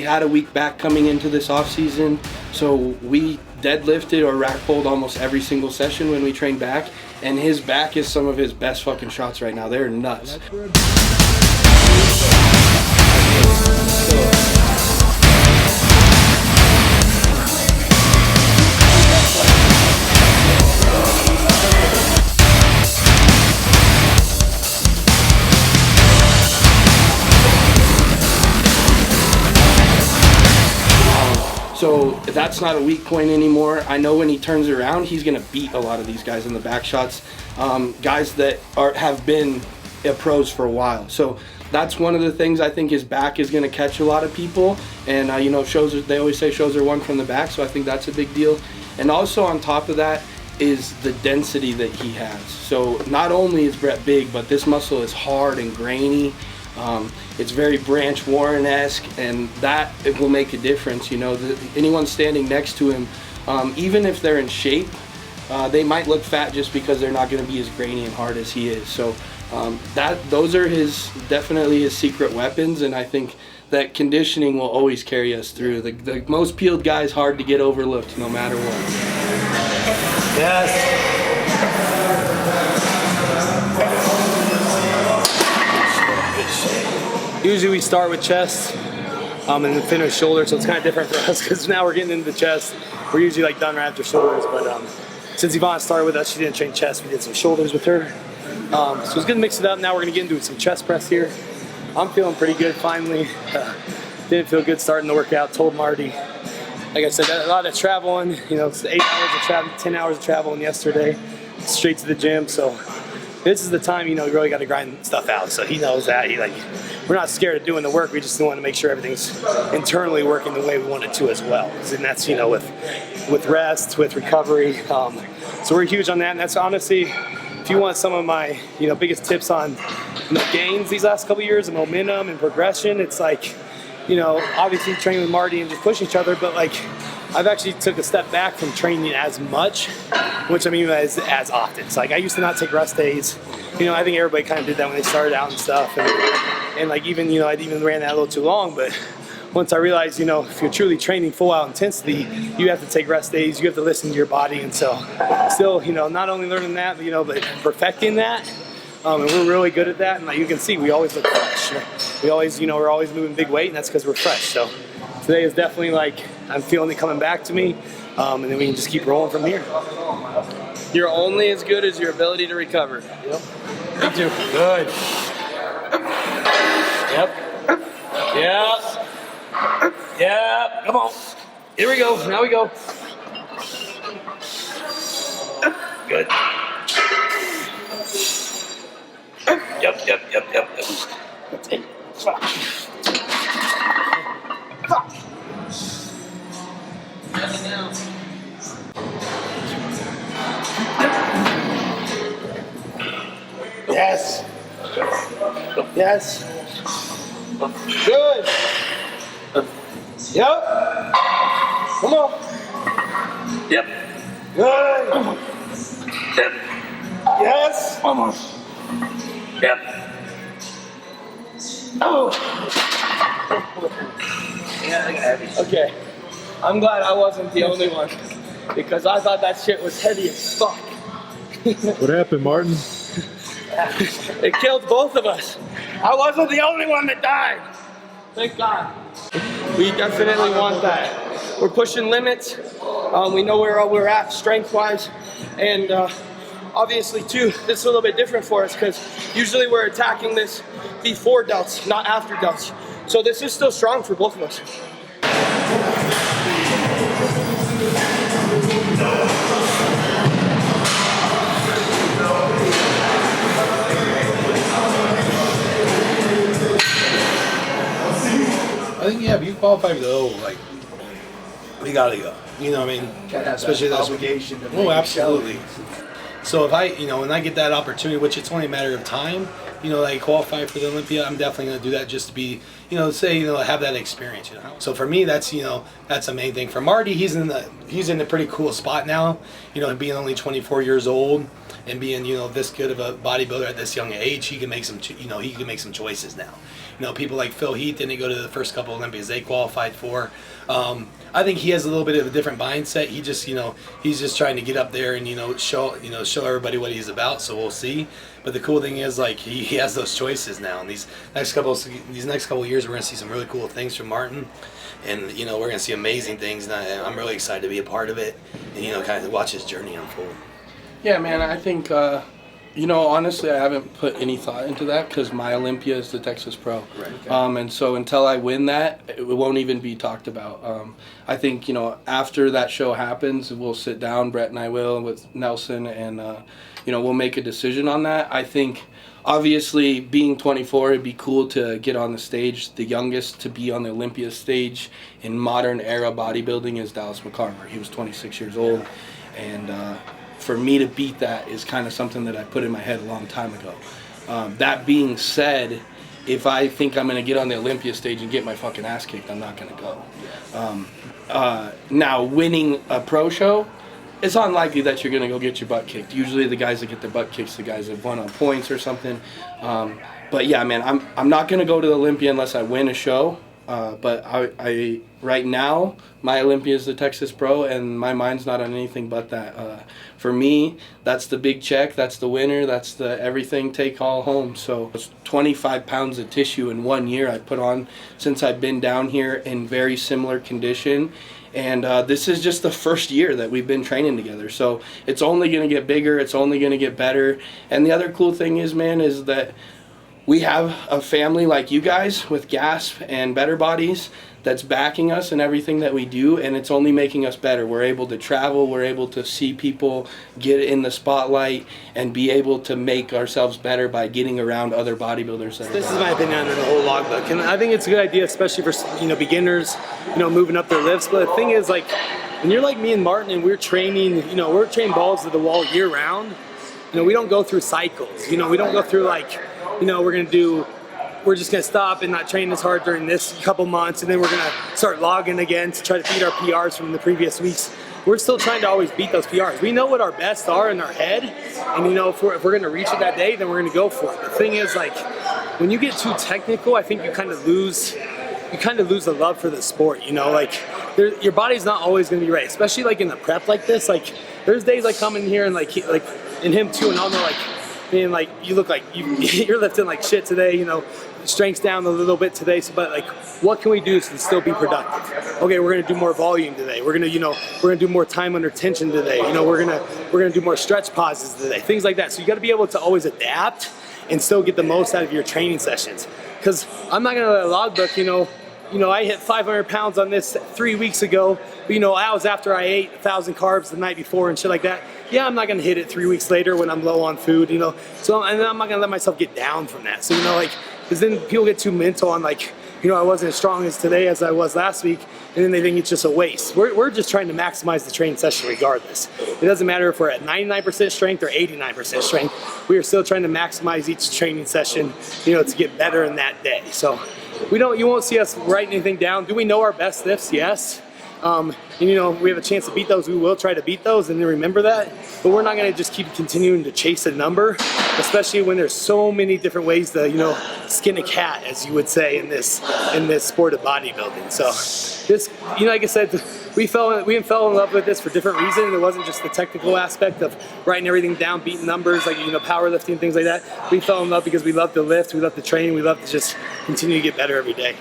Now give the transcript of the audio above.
we had a weak back coming into this off season, so we deadlifted or rack pulled almost every single session when we trained back, and his back is some of his best fucking shots right now. They're nuts. So that's not a weak point anymore. I know when he turns around, he's gonna beat a lot of these guys in the back shots, guys that have been pros for a while. So that's one of the things. I think his back is gonna catch a lot of people, and you know, they always say shows are won from the back, so I think that's a big deal. And also on top of that is the density that he has. So not only is Brett big, but this muscle is hard and grainy. It's very Branch Warren-esque, and that it will make a difference. You know, anyone standing next to him, even if they're in shape, they might look fat just because they're not going to be as grainy and hard as he is. So those are definitely his secret weapons, and I think that conditioning will always carry us through. The most peeled guy is hard to get overlooked no matter what. Yes. Usually we start with chest and then finish shoulder, so it's kind of different for us because now we're getting into the chest. We're usually like done right after shoulders, but since Yvonne started with us, she didn't train chest. We did some shoulders with her. So it's good to mix it up. Now we're gonna get into some chest press here. I'm feeling pretty good finally. Didn't feel good starting the workout. Told Marty, like I said, a lot of traveling. You know, it's 8 hours of traveling, 10 hours of traveling yesterday, straight to the gym. So this is the time, you know, you really got to grind stuff out. So he knows that. We're not scared of doing the work. We just want to make sure everything's internally working the way we want it to as well. And that's, you know, with rest, with recovery. So we're huge on that. And that's honestly, if you want some of my, you know, biggest tips on, you know, gains these last couple of years and momentum and progression, it's like, you know, obviously training with Marty and just pushing each other, but like I've actually took a step back from training as much, which I mean as often. It's like I used to not take rest days. You know, I think everybody kind of did that when they started out and stuff. And like even, you know, I even ran that a little too long, but once I realized, you know, if you're truly training full out intensity, you have to take rest days, you have to listen to your body. And so still, you know, not only learning that, but, you know, but perfecting that. And we're really good at that. And like you can see, we always look fresh. We always, you know, we're always moving big weight, and that's because we're fresh. So today is definitely like, I'm feeling it coming back to me. And then we can just keep rolling from here. You're only as good as your ability to recover. Yep. Me too. Good. Yep. Yep. Yep. Come on. Here we go. Now we go. Good. Yep. Yes. Yes. Good. Yep. Come on. Yep. Good. Yep. Yes. Almost. Yep. Oh. Yeah, I got heavy. Okay. I'm glad I wasn't the only one because I thought that shit was heavy as fuck. What happened, Martin? It killed both of us. I wasn't the only one that died. Thank God. We definitely want that. We're pushing limits. We know where we're at strength-wise. And obviously, too, this is a little bit different for us because usually we're attacking this before delts, not after delts. So this is still strong for both of us. I think, yeah, if you qualify for the O, like, we gotta go. You know what I mean? Especially that obligation. Oh, absolutely. So if I, you know, when I get that opportunity, which it's only a matter of time, like qualify for the Olympia, I'm definitely going to do that just to be, have that experience, So for me, that's the main thing. For Marty, he's in a pretty cool spot now, being only 24 years old and being, this good of a bodybuilder at this young age, he can make some choices now. People like Phil Heath didn't go to the first couple Olympias they qualified for. I think he has a little bit of a different mindset. He just, he's just trying to get up there and, show everybody what he's about. So we'll see. But the cool thing is, like, he has those choices now. And these next couple of years, we're going to see some really cool things from Martin. And, we're going to see amazing things. And I'm really excited to be a part of it and, kind of watch his journey unfold. Yeah, man, I think, honestly, I haven't put any thought into that because my Olympia is the Texas Pro. Right. Okay. And so until I win that, it won't even be talked about. I think, after that show happens, we'll sit down, Brett and I will, with Nelson, and, we'll make a decision on that. I think, obviously, being 24, it'd be cool to get on the stage. The youngest to be on the Olympia stage in modern era bodybuilding is Dallas McCarver. He was 26 years old, and for me to beat that is kind of something that I put in my head a long time ago. That being said, if I think I'm going to get on the Olympia stage and get my fucking ass kicked, I'm not going to go. Now, winning a pro show, it's unlikely that you're going to go get your butt kicked. Usually the guys that get their butt kicked, the guys that won on points or something. But yeah, man, I'm not going to go to the Olympia unless I win a show. But I right now, my Olympia is the Texas Pro, and my mind's not on anything but that. For me, that's the big check, that's the winner, that's the everything take all home. So it's 25 pounds of tissue in 1 year I put on since I've been down here in very similar condition. And this is just the first year that we've been training together. So it's only going to get bigger, it's only going to get better. And the other cool thing is, man, is that we have a family like you guys with Gasp and Better Bodies that's backing us in everything that we do, and it's only making us better. We're able to travel, we're able to see people get in the spotlight and be able to make ourselves better by getting around other bodybuilders. This is my opinion on the whole logbook, and I think it's a good idea, especially for beginners, moving up their lifts. But the thing is, like, when you're like me and Martin and we're training, we're training balls to the wall year round. We don't go through cycles. We don't go through like, we're just going to stop and not train as hard during this couple months, and then we're going to start logging again to try to beat our PRs from the previous weeks. We're still trying to always beat those PRs. We know what our best are in our head, and if we're going to reach it that day, then we're going to go for it. The thing is, like, when you get too technical, I think you kind of lose the love for the sport. Your body's not always going to be right, especially like in the prep like this. Like, there's days I come in here and like in him too, and I'll know, like, man, like, you look like you're lifting like shit today, strength's down a little bit today, so, but like, what can we do to still be productive? Okay, we're gonna do more volume today. We're gonna do more time under tension today. We're gonna do more stretch pauses today, things like that. So you got to be able to always adapt and still get the most out of your training sessions. Because I'm not gonna let a logbook, I hit 500 pounds on this 3 weeks ago, but that was after I ate 1,000 carbs the night before and shit like that. Yeah, I'm not gonna hit it 3 weeks later when I'm low on food, So, and I'm not gonna let myself get down from that. So, because then people get too mental on like, I wasn't as strong as today as I was last week, and then they think it's just a waste. We're just trying to maximize the training session regardless. It doesn't matter if we're at 99% strength or 89% strength. We are still trying to maximize each training session, to get better in that day. So you won't see us write anything down. Do we know our best lifts? Yes. We have a chance to beat those. We will try to beat those and then remember that. But we're not going to just keep continuing to chase a number, especially when there's so many different ways to, skin a cat, as you would say, in this sport of bodybuilding. So this, like I said, we fell in love with this for different reasons. It wasn't just the technical aspect of writing everything down, beating numbers, like, powerlifting, things like that. We fell in love because we love to lift, we love to train, we love to just continue to get better every day.